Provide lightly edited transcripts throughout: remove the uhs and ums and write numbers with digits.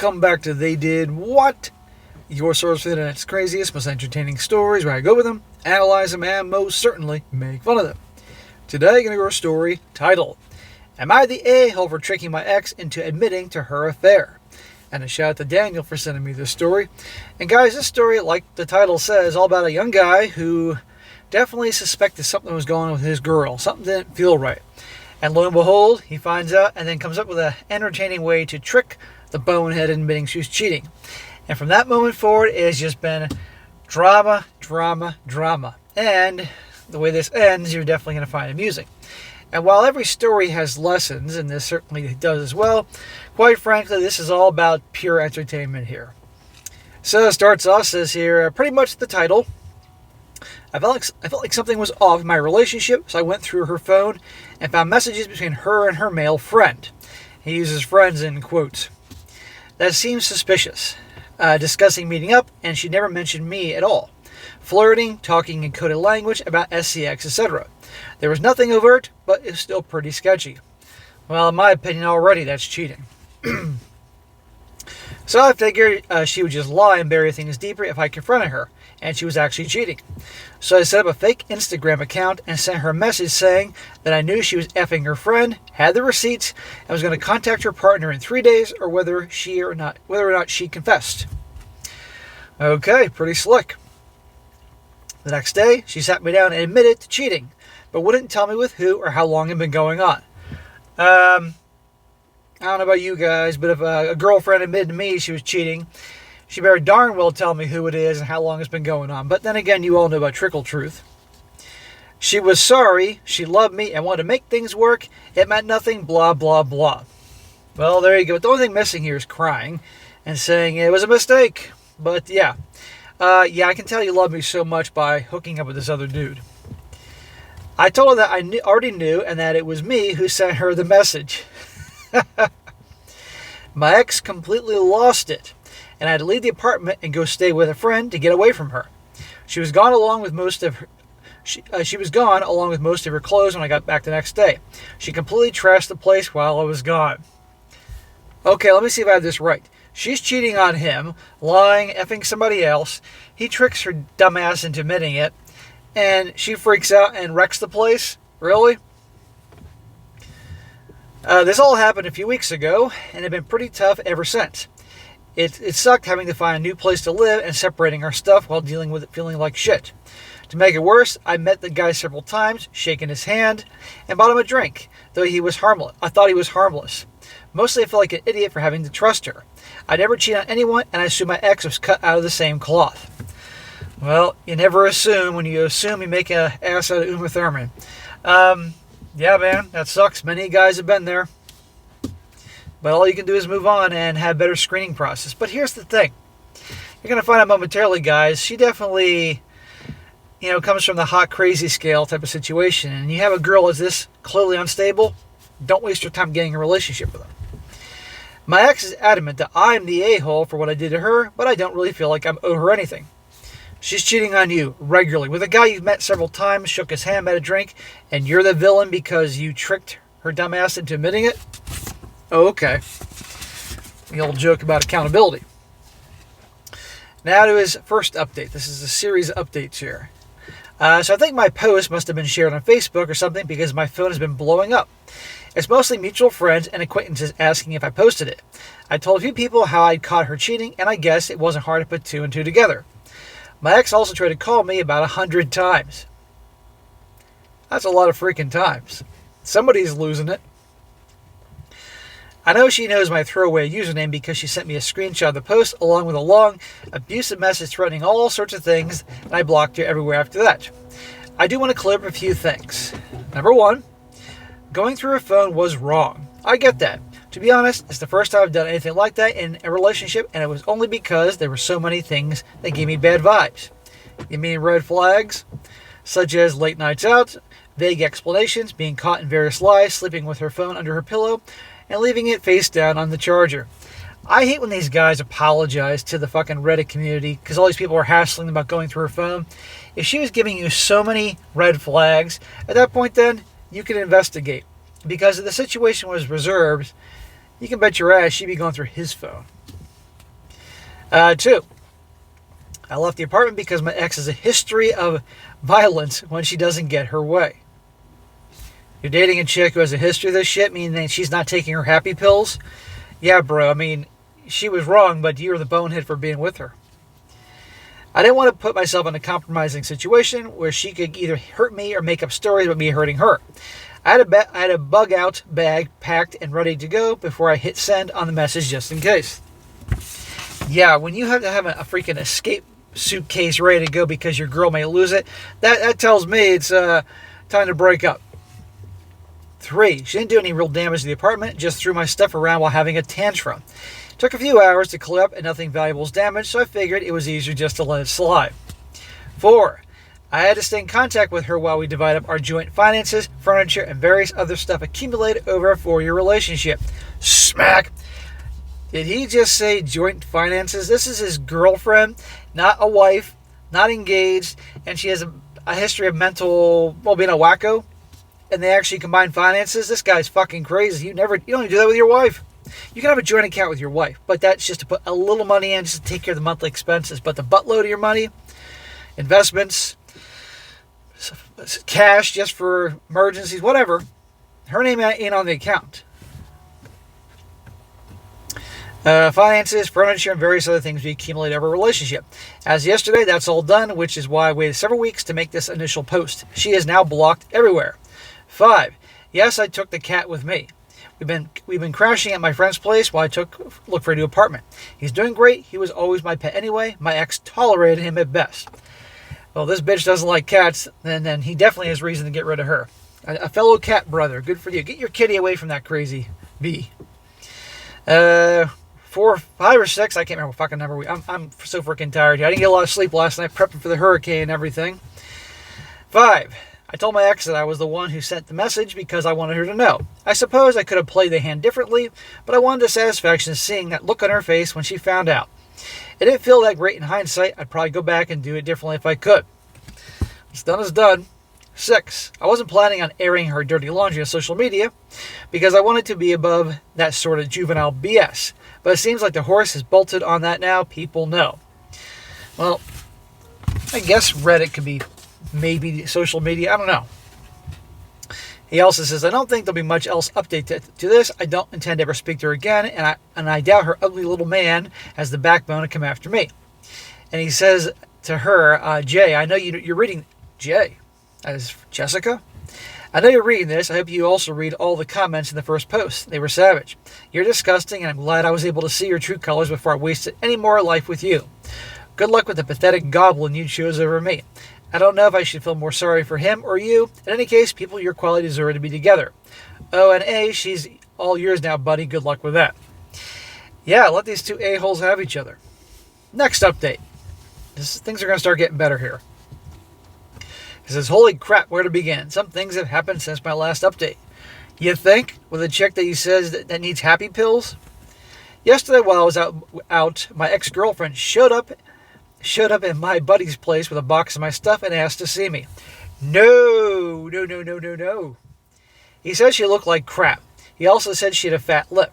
Welcome back to They Did What? Your source for the internet's craziest, most entertaining stories, where I go with them, analyze them, and most certainly make fun of them. Today, I'm going to go a story titled, Am I the A-hole for tricking my ex into admitting to her affair? And a shout out to Daniel for sending me this story. And guys, this story, like the title says, all about a young guy who definitely suspected something was going on with his girl. Something didn't feel right. And lo and behold, he finds out and then comes up with an entertaining way to trick the bonehead admitting she was cheating. And from that moment forward, it has just been drama, drama, drama. And the way this ends, you're definitely going to find amusing. And while every story has lessons, and this certainly does as well, quite frankly, this is all about pure entertainment here. So it starts off, says here, pretty much the title. I felt like something was off in my relationship, so I went through her phone and found messages between her and her male friend. He uses friends in quotes. That seems suspicious. Discussing meeting up, and she never mentioned me at all. Flirting, talking in coded language about SCX, etc. There was nothing overt, but it's still pretty sketchy. Well, in my opinion already, that's cheating. So I figured she would just lie and bury things deeper if I confronted her, and she was actually cheating. So I set up a fake Instagram account and sent her a message saying that I knew she was effing her friend, had the receipts, and was going to contact her partner in 3 days, or whether or not she confessed. Okay, pretty slick. The next day, she sat me down and admitted to cheating, but wouldn't tell me with who or how long it had been going on. I don't know about you guys, but if a girlfriend admitted to me she was cheating, she better darn well tell me who it is and how long it's been going on. But then again, you all know about trickle truth. She was sorry, she loved me, and wanted to make things work. It meant nothing, blah, blah, blah. Well, there you go. The only thing missing here is crying and saying it was a mistake. But yeah. I can tell you love me so much by hooking up with this other dude. I told her that I already knew and that it was me who sent her the message. My ex completely lost it, and I had to leave the apartment and go stay with a friend to get away from her. She was gone along with most of her. She was gone along with most of her clothes when I got back the next day. She completely trashed the place while I was gone. Okay, let me see if I have this right. She's cheating on him, lying, effing somebody else. He tricks her dumbass into admitting it, and she freaks out and wrecks the place? Really? This all happened a few weeks ago, and had been pretty tough ever since. It sucked having to find a new place to live and separating our stuff while dealing with it feeling like shit. To make it worse, I met the guy several times, shaking his hand, and bought him a drink, though he was harmless. I thought he was harmless. Mostly I felt like an idiot for having to trust her. I never cheat on anyone, and I assume my ex was cut out of the same cloth. Well, you never assume. When you assume, you make an ass out of Uma Thurman. Yeah, man, that sucks. Many guys have been there. But all you can do is move on and have a better screening process. But here's the thing. You're going to find out momentarily, guys. She definitely, comes from the hot, crazy scale type of situation. And you have a girl that's this clearly unstable, don't waste your time getting a relationship with her. My ex is adamant that I'm the a-hole for what I did to her, but I don't really feel like I owe her anything. She's cheating on you regularly with a guy you've met several times, shook his hand, had a drink, and you're the villain because you tricked her dumbass into admitting it? Oh, okay. The old joke about accountability. Now to his first update. This is a series of updates here. So I think my post must have been shared on Facebook or something because my phone has been blowing up. It's mostly mutual friends and acquaintances asking if I posted it. I told a few people how I'd caught her cheating, and I guess it wasn't hard to put two and two together. My ex also tried to call me about 100 times. That's a lot of freaking times. Somebody's losing it. I know she knows my throwaway username because she sent me a screenshot of the post along with a long, abusive message threatening all sorts of things, and I blocked her everywhere after that. I do want to clear up a few things. Number one, going through her phone was wrong. I get that. To be honest, it's the first time I've done anything like that in a relationship, and it was only because there were so many things that gave me bad vibes. You mean red flags? Such as late nights out, vague explanations, being caught in various lies, sleeping with her phone under her pillow, and leaving it face down on the charger. I hate when these guys apologize to the fucking Reddit community because all these people are hassling about going through her phone. If she was giving you so many red flags, at that point then, you can investigate. Because if the situation was reserved, you can bet your ass she'd be going through his phone. Two, I left the apartment because my ex has a history of violence when she doesn't get her way. You're dating a chick who has a history of this shit, meaning that she's not taking her happy pills? Yeah, bro, I mean, she was wrong, but you're the bonehead for being with her. I didn't want to put myself in a compromising situation where she could either hurt me or make up stories about me hurting her. I had a bug out bag packed and ready to go before I hit send on the message just in case. Yeah, when you have to have a freaking escape suitcase ready to go because your girl may lose it, that tells me it's time to break up. 3, she didn't do any real damage to the apartment, just threw my stuff around while having a tantrum. Took a few hours to clear up and nothing valuable was damaged, so I figured it was easier just to let it slide. 4, I had to stay in contact with her while we divide up our joint finances, furniture, and various other stuff accumulated over a 4-year relationship. Smack! Did he just say joint finances? This is his girlfriend, not a wife, not engaged, and she has a history of mental, being a wacko, and they actually combine finances? This guy's fucking crazy. You don't even do that with your wife. You can have a joint account with your wife, but that's just to put a little money in just to take care of the monthly expenses. But the buttload of your money, investments, cash just for emergencies, whatever, her name ain't on the account. Finances, furniture, and various other things we accumulate over a relationship. As yesterday, that's all done, which is why I waited several weeks to make this initial post. She is now blocked everywhere. 5, yes, I took the cat with me. We've been crashing at my friend's place while I look for a new apartment. He's doing great. He was always my pet anyway. My ex tolerated him at best. Well, this bitch doesn't like cats, and then he definitely has reason to get rid of her. A fellow cat brother. Good for you. Get your kitty away from that crazy bee. 4, 5, or 6. I can't remember what fucking number I'm so freaking tired. I didn't get a lot of sleep last night prepping for the hurricane and everything. 5, I told my ex that I was the one who sent the message because I wanted her to know. I suppose I could have played the hand differently, but I wanted the satisfaction of seeing that look on her face when she found out. It didn't feel that great in hindsight. I'd probably go back and do it differently if I could. What's done is done. 6, I wasn't planning on airing her dirty laundry on social media because I wanted to be above that sort of juvenile BS. But it seems like the horse has bolted on that now. People know. Well, I guess Reddit could be maybe social media. I don't know. He also says, I don't think there'll be much else update to this. I don't intend to ever speak to her again, and I doubt her ugly little man has the backbone to come after me. And he says to her, Jay, I know you're reading... Jay, as Jessica? I know you're reading this. I hope you also read all the comments in the first post. They were savage. You're disgusting, and I'm glad I was able to see your true colors before I wasted any more life with you. Good luck with the pathetic goblin you chose over me. I don't know if I should feel more sorry for him or you. In any case, people your quality deserve to be together. Oh, and A, she's all yours now, buddy. Good luck with that. Yeah, let these two a-holes have each other. Next update. Things are going to start getting better here. He says, holy crap, where to begin? Some things have happened since my last update. You think? With a chick that he says that needs happy pills? Yesterday while I was out, my ex-girlfriend showed up in my buddy's place with a box of my stuff and asked to see me. No. He said she looked like crap. He also said she had a fat lip.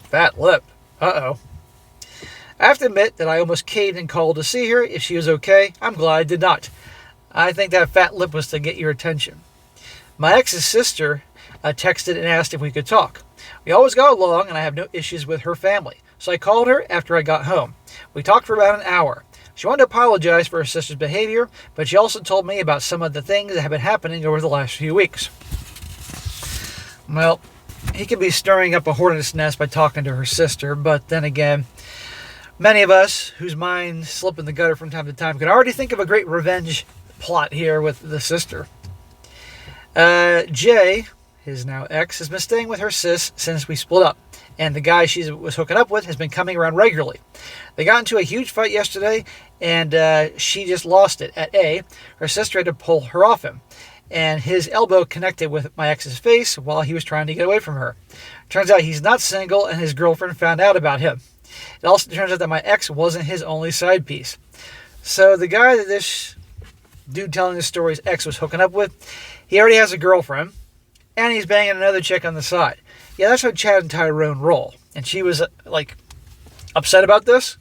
Fat lip? Uh-oh. I have to admit that I almost caved and called to see her if she was okay. I'm glad I did not. I think that fat lip was to get your attention. My ex's sister texted and asked if we could talk. We always got along and I have no issues with her family. So I called her after I got home. We talked for about an hour. She wanted to apologize for her sister's behavior, but she also told me about some of the things that have been happening over the last few weeks. Well, he could be stirring up a hornet's nest by talking to her sister, but then again, many of us whose minds slip in the gutter from time to time can already think of a great revenge plot here with the sister. Jay, his now ex, has been staying with her sis since we split up, and the guy she was hooking up with has been coming around regularly. They got into a huge fight yesterday, and she just lost it. At A, her sister had to pull her off him, and his elbow connected with my ex's face while he was trying to get away from her. Turns out he's not single, and his girlfriend found out about him. It also turns out that my ex wasn't his only side piece. So the guy that this dude telling the story's ex was hooking up with, he already has a girlfriend, and he's banging another chick on the side. Yeah, that's how Chad and Tyrone roll. And she was, Upset about this?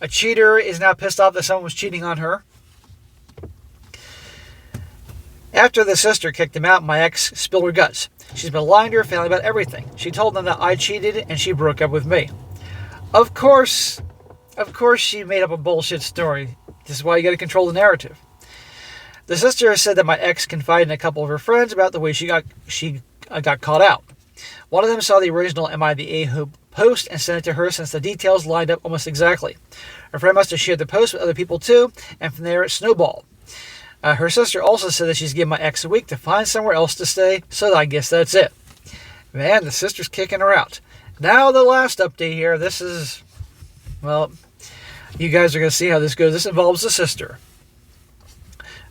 A cheater is now pissed off that someone was cheating on her. After the sister kicked him out, my ex spilled her guts. She's been lying to her family about everything. She told them that I cheated and she broke up with me. Of course she made up a bullshit story. This is why you gotta control the narrative. The sister has said that my ex confided in a couple of her friends about the way she got caught out. One of them saw the original Am I the A-Hope post and sent it to her since the details lined up almost exactly. Her friend must have shared the post with other people too, and from there it snowballed. Her sister also said that she's given my ex a week to find somewhere else to stay, so I guess that's it. Man, the sister's kicking her out. Now the last update here. This is, well, you guys are going to see how this goes. This involves the sister.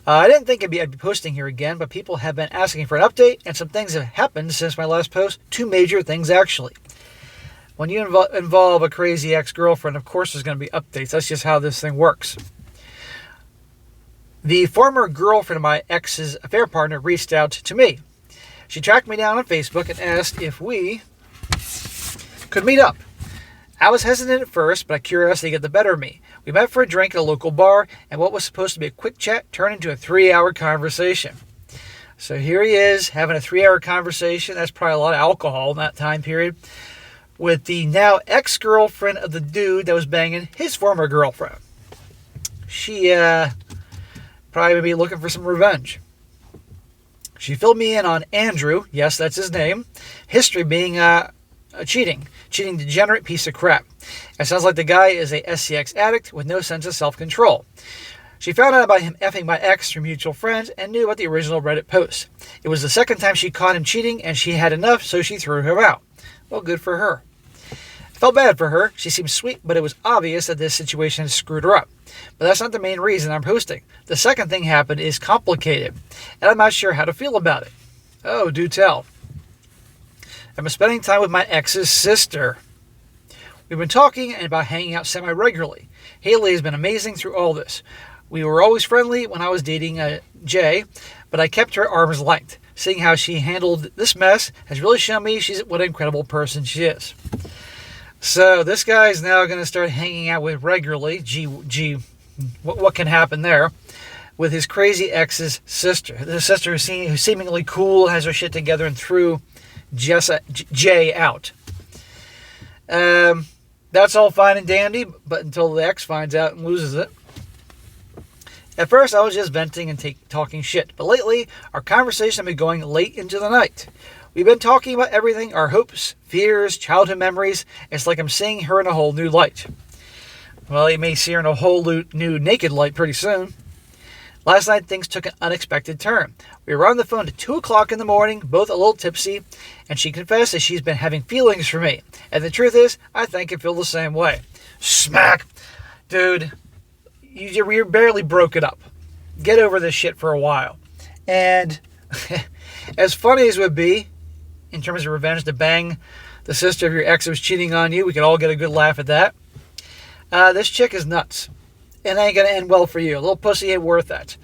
I didn't think I'd be posting here again, but people have been asking for an update, and some things have happened since my last post. 2 major things, actually. When you involve a crazy ex-girlfriend, of course there's going to be updates. That's just how this thing works. The former girlfriend of my ex's affair partner reached out to me. She tracked me down on Facebook and asked if we could meet up. I was hesitant at first, but curiosity got the better of me. We met for a drink at a local bar, and what was supposed to be a quick chat turned into a 3-hour conversation. So here he is, having a 3-hour conversation. That's probably a lot of alcohol in that time period, with the now ex-girlfriend of the dude that was banging his former girlfriend. She, probably be looking for some revenge. She filled me in on Andrew, yes, that's his name, history being a cheating degenerate piece of crap. It sounds like the guy is a SCX addict with no sense of self-control. She found out about him effing my ex through mutual friends and knew about the original Reddit post. It was the second time she caught him cheating and she had enough, so she threw him out. Well, good for her. I felt bad for her. She seemed sweet, but it was obvious that this situation had screwed her up. But that's not the main reason I'm posting. The second thing happened is complicated, and I'm not sure how to feel about it. Oh, do tell. I'm spending time with my ex's sister. We've been talking and about hanging out semi-regularly. Haley has been amazing through all this. We were always friendly when I was dating Jay, but I kept her at arm's length. Seeing how she handled this mess has really shown me what an incredible person she is. So this guy is now going to start hanging out with regularly. What can happen there? With his crazy ex's sister. The sister who's seemingly cool, has her shit together, and threw Jay out. That's all fine and dandy, but until the ex finds out and loses it. At first, I was just venting and talking shit, but lately, our conversation has been going late into the night. We've been talking about everything, our hopes, fears, childhood memories. It's like I'm seeing her in a whole new light. Well, you may see her in a whole new naked light pretty soon. Last night, things took an unexpected turn. We were on the phone at 2 o'clock in the morning, both a little tipsy, and she confessed that she's been having feelings for me. And the truth is, I think I feel the same way. Smack! Dude, you barely broke it up. Get over this shit for a while. And as funny as it would be, in terms of revenge, to bang the sister of your ex who was cheating on you, we could all get a good laugh at that. This chick is nuts. It ain't going to end well for you. A little pussy ain't worth that.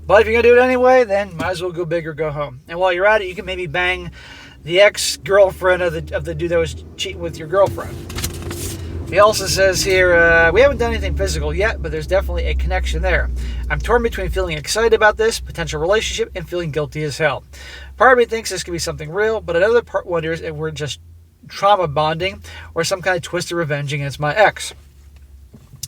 But if you're going to do it anyway, then might as well go big or go home. And while you're at it, you can maybe bang the ex-girlfriend of the dude that was cheating with your girlfriend. He also says here, we haven't done anything physical yet, but there's definitely a connection there. I'm torn between feeling excited about this potential relationship and feeling guilty as hell. Part of me thinks this could be something real, but another part wonders if we're just trauma bonding or some kind of twisted revenge against my ex.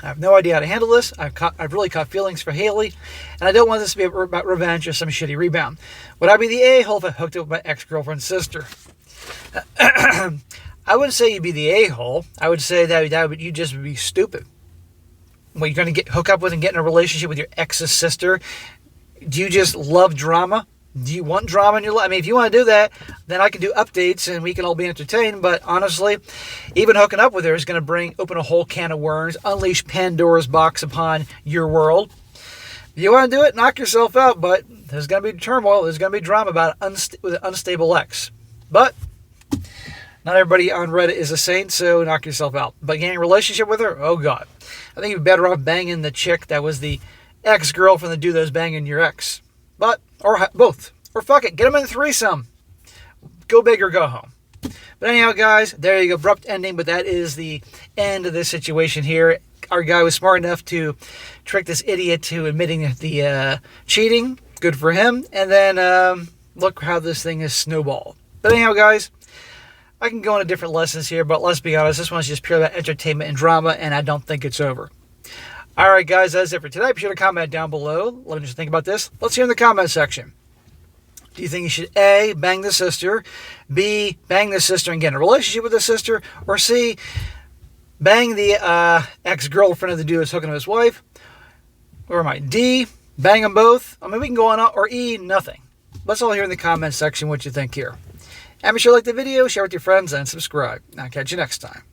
I have no idea how to handle this. I've really caught feelings for Haley, and I don't want this to be about revenge or some shitty rebound. Would I be the a-hole if I hooked up with my ex-girlfriend's sister? I wouldn't say you'd be the a-hole. I would say that you just would be stupid. Well, you're going to hook up with and get in a relationship with your ex's sister. Do you just love drama? Do you want drama in your life? I mean, if you want to do that, then I can do updates and we can all be entertained. But honestly, even hooking up with her is going to open a whole can of worms, unleash Pandora's box upon your world. If you want to do it, knock yourself out. But there's going to be turmoil. There's going to be drama about it with an unstable ex. But not everybody on Reddit is a saint, so knock yourself out. But getting a relationship with her, oh God. I think you'd be better off banging the chick that was the ex-girlfriend, the dude that was banging your ex. Or both. Or fuck it, get them in a threesome. Go big or go home. But anyhow, guys, there you go. Abrupt ending, but that is the end of this situation here. Our guy was smart enough to trick this idiot to admitting the cheating. Good for him. And then look how this thing is snowballed. But anyhow, guys, I can go into different lessons here, but let's be honest, this one's just pure about entertainment and drama, and I don't think it's over. All right, guys, that's it for today. Be sure to comment down below. Let me know what you think about this. Let's hear in the comment section. Do you think you should A, bang the sister, B, bang the sister and get in a relationship with the sister, or C, bang the ex-girlfriend of the dude who's hooking up his wife, or am I D, bang them both? I mean, we can go on, or E, nothing. Let's all hear in the comment section what you think here. And be sure to like the video, share with your friends, and subscribe. I'll catch you next time.